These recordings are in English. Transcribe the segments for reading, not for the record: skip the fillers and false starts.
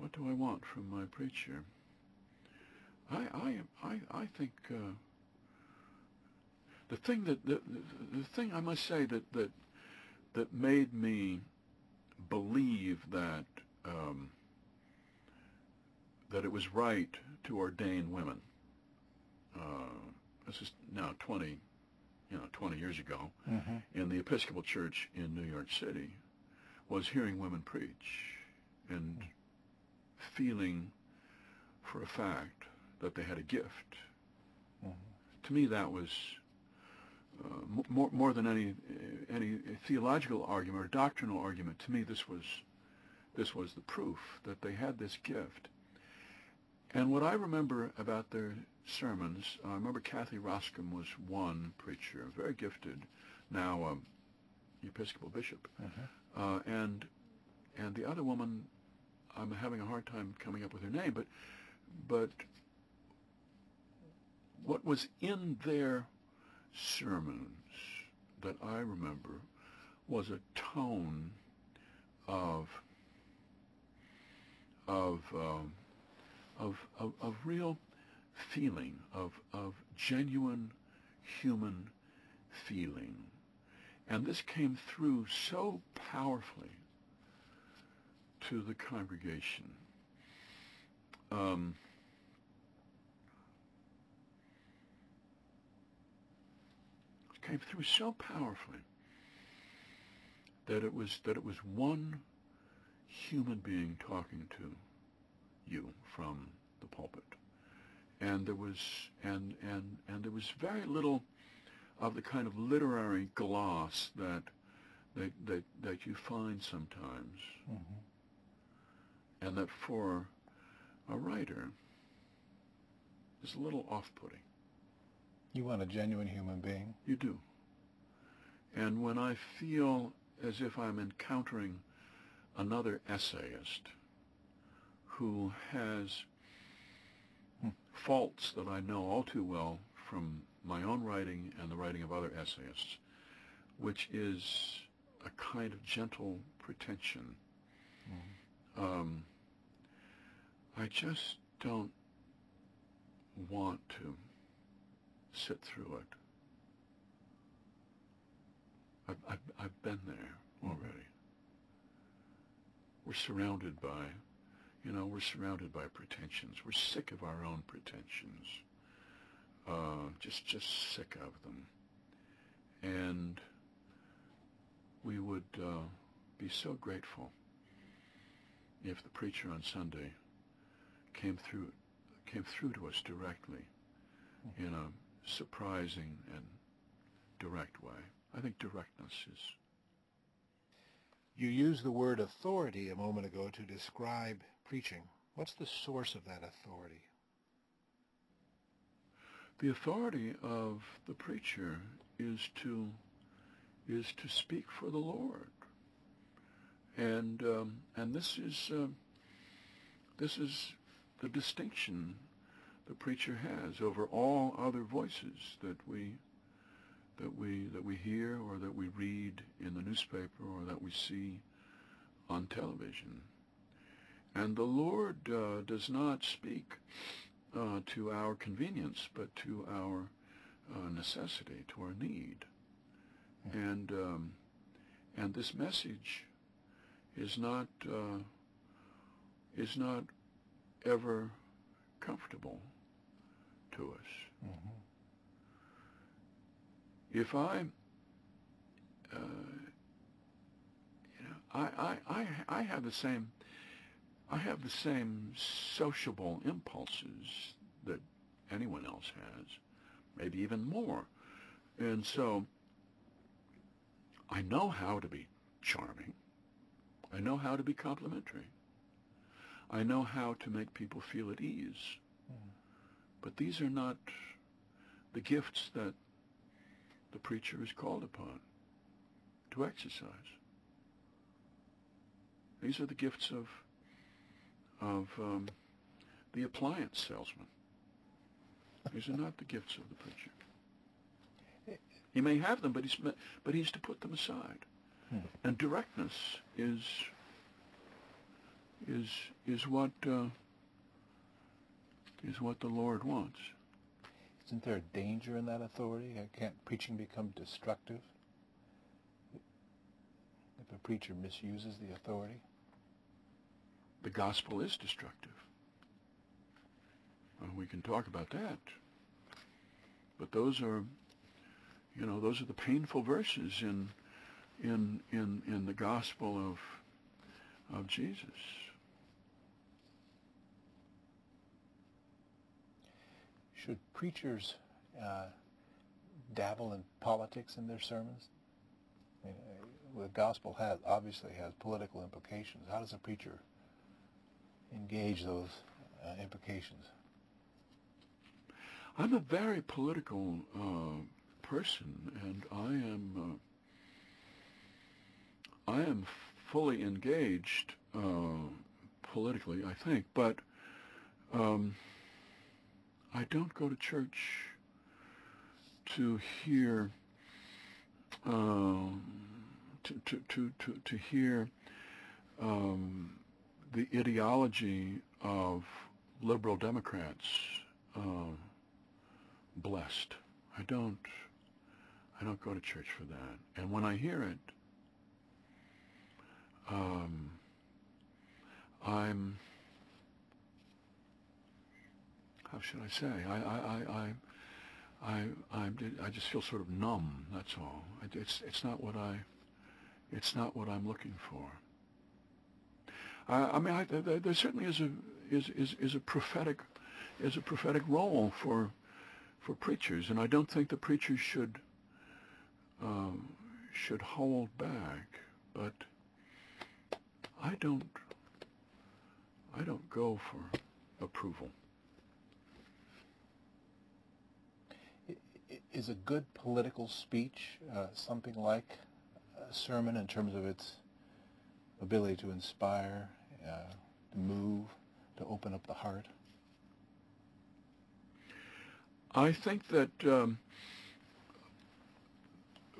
what do I want from my preacher? I think the thing I must say that made me believe that that it was right to ordain women. This is now 20 years ago, in the Episcopal Church in New York City, was hearing women preach and feeling for a fact that they had a gift. To me, that was more than any theological argument or doctrinal argument. To me, this was the proof that they had this gift. And what I remember about their sermons, I remember Kathy Roscom was one preacher, very gifted, now Episcopal bishop, and the other woman, I'm having a hard time coming up with her name, but what was in their sermons that I remember was a tone of real feeling, of genuine human feeling. And this came through so powerfully to the congregation. It came through so powerfully that it was one human being talking to you from the pulpit, and there was there was very little of the kind of literary gloss that you find sometimes, and that for a writer is a little off-putting. You want a genuine human being? You do. And when I feel as if I'm encountering another essayist who has faults that I know all too well from my own writing and the writing of other essayists, which is a kind of gentle pretension, I just don't want to sit through it. I've been there already. We're surrounded by pretensions. We're sick of our own pretensions. Just sick of them. And we would be so grateful if the preacher on Sunday came through to us directly in a surprising and direct way. I think directness is... You used the word authority a moment ago to describe preaching. What's the source of that authority? The authority of the preacher is to speak for the Lord, and this is the distinction the preacher has over all other voices that we hear or that we read in the newspaper or that we see on television. And the Lord does not speak to our convenience, but to our necessity, to our need. And this message is not ever comfortable to us. If I have the same sociable impulses that anyone else has, maybe even more. And so I know how to be charming. I know how to be complimentary. I know how to make people feel at ease. But these are not the gifts that the preacher is called upon to exercise. These are the gifts of the appliance salesman. These are not the gifts of the preacher. He may have them, but he's to put them aside. And directness is is is what is what the Lord wants. Isn't there a danger in that authority? Can't preaching become destructive if a preacher misuses the authority? The gospel is destructive. We can talk about that. But those are, those are the painful verses in the gospel of Jesus. Should preachers dabble in politics in their sermons? I mean, the gospel obviously has political implications. How does a preacher engage those implications? I'm a very political person, and I am fully engaged politically, I think, but I don't go to church to hear to hear the ideology of liberal Democrats blessed. I don't go to church for that. And when I hear it, I'm, how should I say? I just feel sort of numb. That's all. It's not what I'm looking for. I mean, there certainly is a prophetic role for preachers, and I don't think the preachers should hold back. But I don't go for approval. Is a good political speech something like a sermon in terms of its ability to inspire, to move, to open up the heart? I think that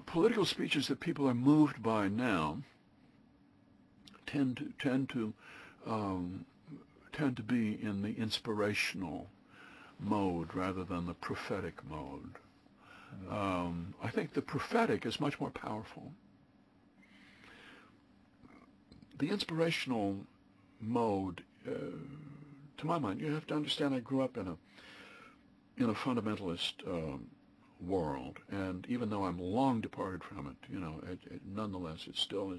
political speeches that people are moved by now tend to be in the inspirational mode rather than the prophetic mode. I think the prophetic is much more powerful. The inspirational mode, to my mind, you have to understand, I grew up in a fundamentalist world, and even though I'm long departed from it, nonetheless, it still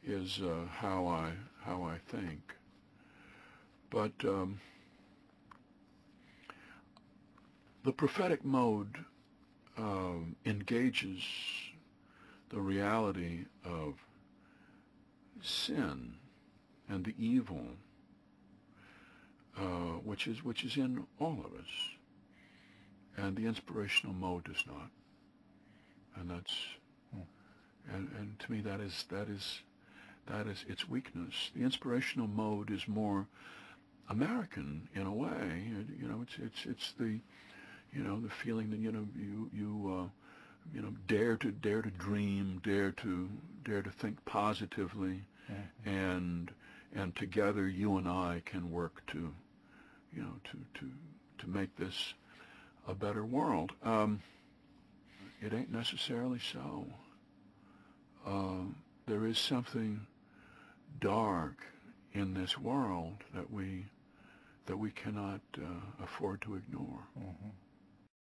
is how I think. But the prophetic mode engages the reality of sin and the evil, which is in all of us, and the inspirational mode does not, and that's and to me that is its weakness. The inspirational mode is more American in a way. It's the the feeling that you dare to dream, dare to think positively, and together you and I can work to make this a better world. It ain't necessarily so. There is something dark in this world that we cannot afford to ignore.